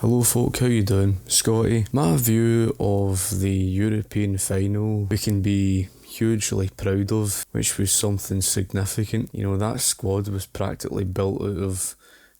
Hello folk, how you doing? Scotty. My view of the European final we can be hugely proud of, which was something significant. That squad was practically built out of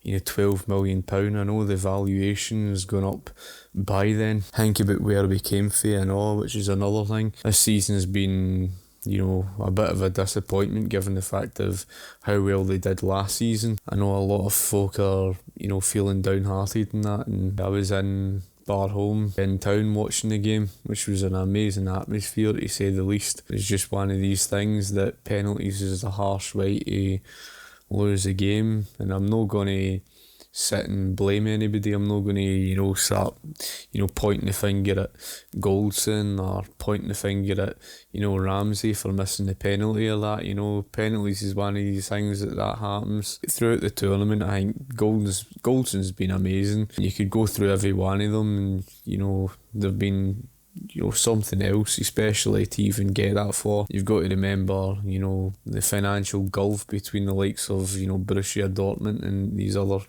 £12 million. I know the valuation has gone up by then. Think about where we came from and all, which is another thing. This season has been a bit of a disappointment given the fact of how well they did last season. I know a lot of folk are, feeling downhearted in that, and I was in Barholme in town watching the game, which was an amazing atmosphere to say the least. It's just one of these things that penalties is a harsh way to lose a game, and I'm not going to sit and blame anybody. I'm not going to, start, pointing the finger at Goldson or pointing the finger at, Ramsey for missing the penalty or that. Penalties is one of these things that happens. Throughout the tournament, I think Goldson's been amazing. You could go through every one of them and, there've been something else, especially to even get that far. You've got to remember, the financial gulf between the likes of, Borussia Dortmund and these other,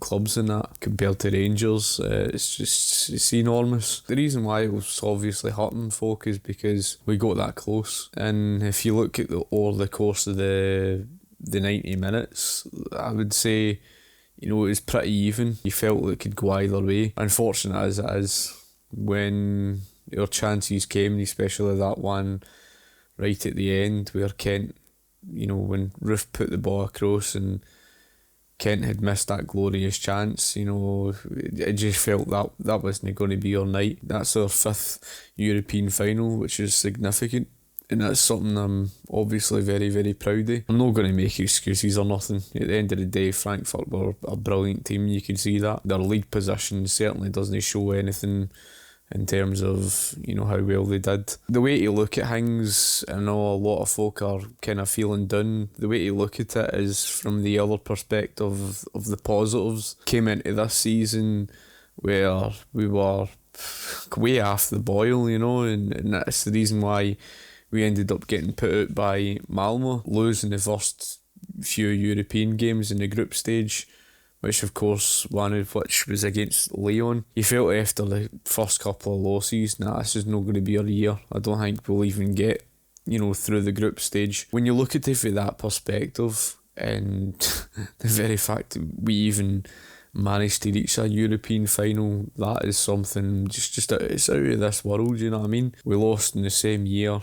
clubs in that compared to Rangers. It's enormous. The reason why it was obviously hurting folk is because we got that close. And if you look at over the course of the 90 minutes, I would say, it was pretty even. You felt it could go either way. Unfortunate as it is, when our chances came, especially that one right at the end where Kent, when Roof put the ball across and Kent had missed that glorious chance, it just felt that wasn't going to be our night. That's our 5th European final, which is significant, and that's something I'm obviously very, very proud of. I'm not going to make excuses or nothing. At the end of the day, Frankfurt were a brilliant team, you can see that. Their league position certainly doesn't show anything in terms of, how well they did. The way to look at things, I know a lot of folk are kind of feeling down. The way to look at it is from the other perspective of the positives. Came into this season where we were way off the boil, and that's the reason why we ended up getting put out by Malmo, losing the first few European games in the group stage, which of course one of which was against Lyon. You felt after the first couple of losses, this is not going to be our year. I don't think we'll even get, through the group stage. When you look at it from that perspective, and the very fact that we even managed to reach a European final, that is something it's out of this world, you know what I mean? We lost in the same year,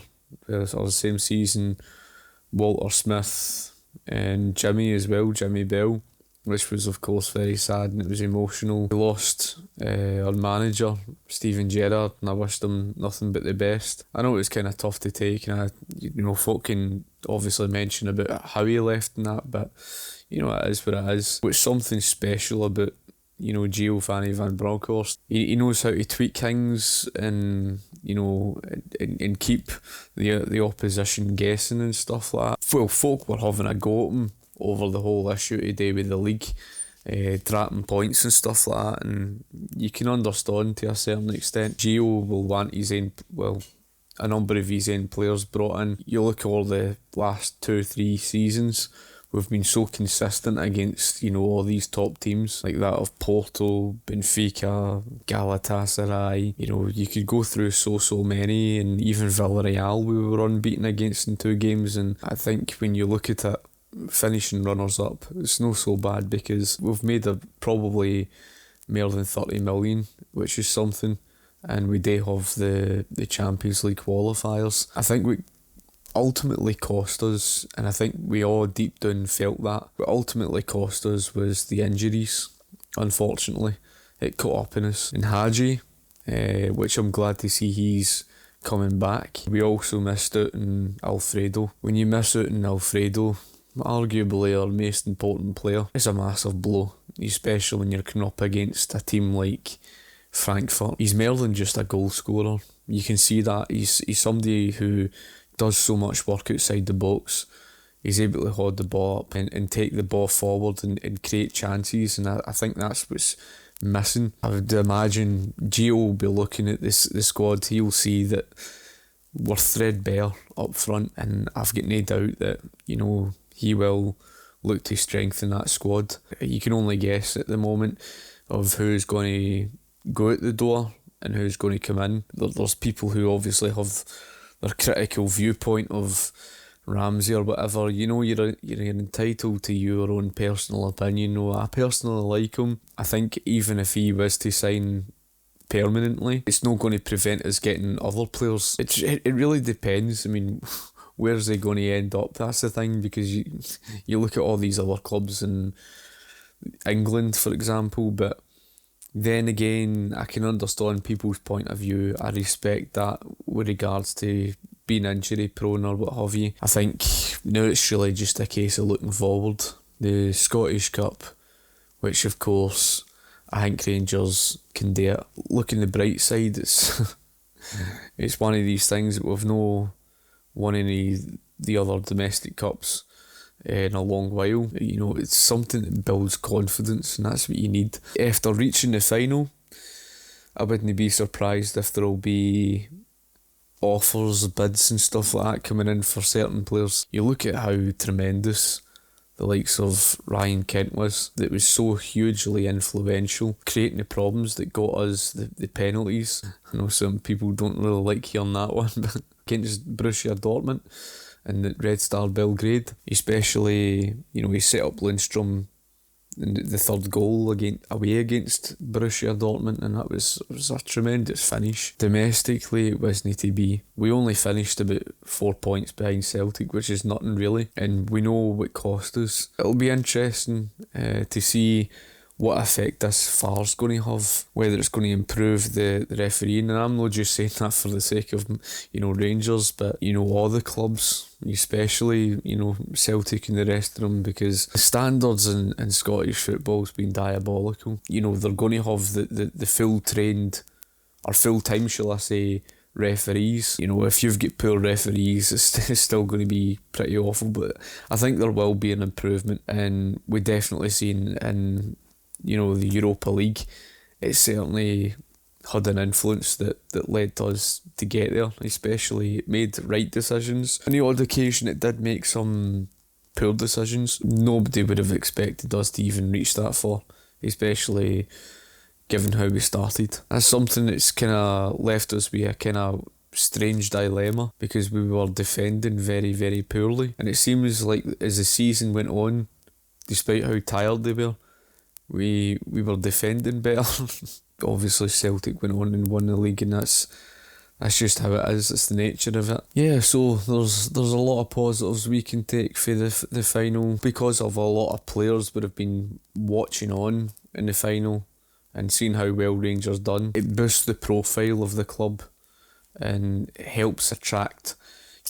or the same season, Walter Smith and Jimmy as well, Jimmy Bell, which was of course very sad and it was emotional. We lost our manager, Steven Gerrard, and I wished him nothing but the best. I know it was kind of tough to take, and folk can obviously mention about how he left and that, but it is what it is. What's something special about Giovanni Van Bronckhorst, he knows how to tweak things and and keep the opposition guessing and stuff like that. Well, folk were having a go at him over the whole issue today with the league, dropping points and stuff like that, and you can understand to a certain extent. Gio will want a number of his own players brought in. You look at all the last 2-3 seasons, we've been so consistent against all these top teams like that of Porto, Benfica, Galatasaray. You could go through so many, and even Villarreal we were unbeaten against in 2 games. And I think when you look at it, finishing runners up, it's not so bad because we've made probably more than 30 million, which is something, and we do have the Champions League qualifiers. I think we ultimately cost us, and I think we all deep down felt that. What ultimately cost us was the injuries. Unfortunately, it caught up in us. And Hadji, which I'm glad to see he's coming back. We also missed out on Alfredo. When you miss out on Alfredo, arguably our most important player, it's a massive blow, especially when you're coming up against a team like Frankfurt. He's more than just a goal scorer. You can see that he's somebody who does so much work outside the box. He's able to hold the ball up and take the ball forward and create chances, and I think that's what's missing. I would imagine Gio will be looking at the squad. He'll see that we're threadbare up front, and I've got no doubt that he will look to strengthen that squad. You can only guess at the moment. of who's going to go out the door and who's going to come in. There's people who obviously have their critical viewpoint of Ramsey or whatever. You're entitled to your own personal opinion. I personally like him. I think even if he was to sign permanently, it's not going to prevent us getting other players. It really depends. I mean, where's he going to end up? That's the thing, because you look at all these other clubs in England, for example, but then again, I can understand people's point of view. I respect that with regards to being injury prone or what have you. I think now it's really just a case of looking forward. The Scottish Cup, which of course I think Rangers can do it. Look on the bright side, it's it's one of these things that we've no won any the other domestic cups in a long while. It's something that builds confidence, and that's what you need. After reaching the final, I wouldn't be surprised if there'll be offers, bids and stuff like that coming in for certain players. You look at how tremendous the likes of Ryan Kent was, that was so hugely influential, creating the problems that got us the penalties. I know some people don't really like hearing that one, but against Borussia Dortmund and the Red Star Belgrade, especially, he set up Lundstrom in the third goal away against Borussia Dortmund, and it was a tremendous finish. Domestically, it wasn't to be. We only finished about 4 points behind Celtic, which is nothing really, and we know what cost us. It'll be interesting to see what effect this VAR's going to have, whether it's going to improve the refereeing. And I'm not just saying that for the sake of Rangers, but all the clubs, especially Celtic and the rest of them, because the standards in Scottish football's been diabolical. They're going to have the full trained, or full time shall I say, referees. If you've got poor referees, it's still going to be pretty awful, but I think there will be an improvement, and we definitely seen in the Europa League, it certainly had an influence that led us to get there. Especially, it made right decisions. On the odd occasion, it did make some poor decisions. Nobody would have expected us to even reach that far, especially given how we started. That's something that's kind of left us with a kind of strange dilemma, because we were defending very, very poorly, and it seems like as the season went on, despite how tired they were, we were defending better. Obviously Celtic went on and won the league, and that's just how it is. It's the nature of it. Yeah, so there's a lot of positives we can take for the final, because of a lot of players would have been watching on in the final and seeing how well Rangers done. It boosts the profile of the club and helps attract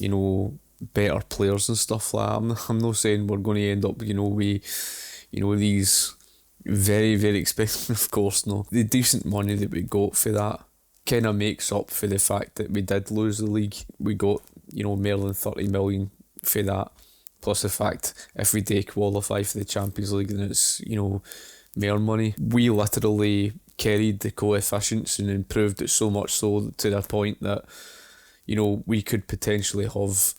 better players and stuff like that. I'm not saying we're going to end up with these very, very expensive, of course no. The decent money that we got for that kind of makes up for the fact that we did lose the league. We got more than 30 million for that, plus the fact if we do qualify for the Champions League, then it's more money. We literally carried the coefficients and improved it so much so to the point that we could potentially have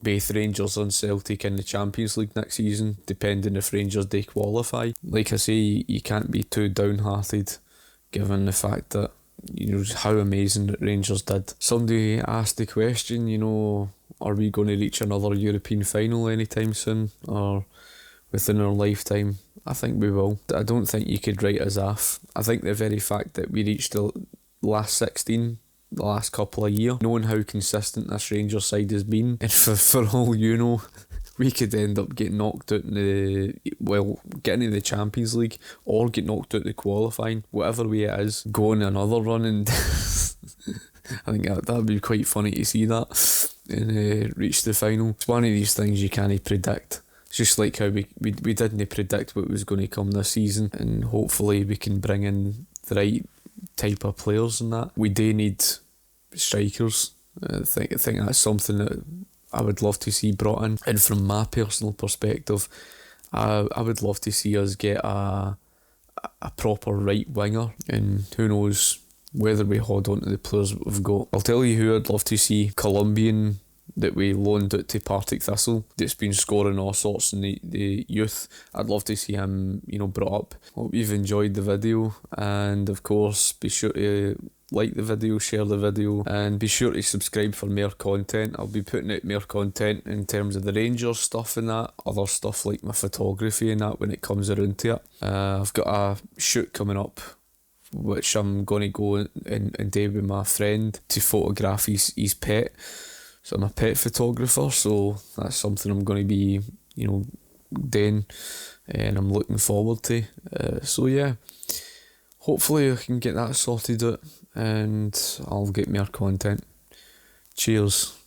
both Rangers and Celtic in the Champions League next season, depending if Rangers do qualify. Like I say, you can't be too downhearted given the fact that how amazing that Rangers did. Somebody asked the question, are we going to reach another European final anytime soon or within our lifetime? I think we will. I don't think you could write us off. I think the very fact that we reached the last 16 the last couple of years, knowing how consistent this Rangers side has been, and for all we could end up getting knocked out getting in the Champions League, or get knocked out the qualifying, whatever way it is, going another run, and I think that would be quite funny to see that and reach the final. It's one of these things you can't predict. It's just like how we didn't predict what was going to come this season, and hopefully we can bring in the right type of players and that. We do need strikers. I think that's something that I would love to see brought in. And from my personal perspective, I would love to see us get a proper right winger, and who knows whether we hold on to the players that we've got. I'll tell you who I'd love to see. Colombian that we loaned out to Partick Thistle that's been scoring all sorts in the youth. I'd love to see him, brought up. Hope you've enjoyed the video, and of course be sure to like the video, share the video, and be sure to subscribe for more content. I'll be putting out more content in terms of the Rangers stuff and that, other stuff like my photography and that when it comes around to it. I've got a shoot coming up which I'm going to go and do with my friend to photograph his pet. So I'm a pet photographer, so that's something I'm going to be, doing, and I'm looking forward to. So yeah, hopefully I can get that sorted out and I'll get more content. Cheers.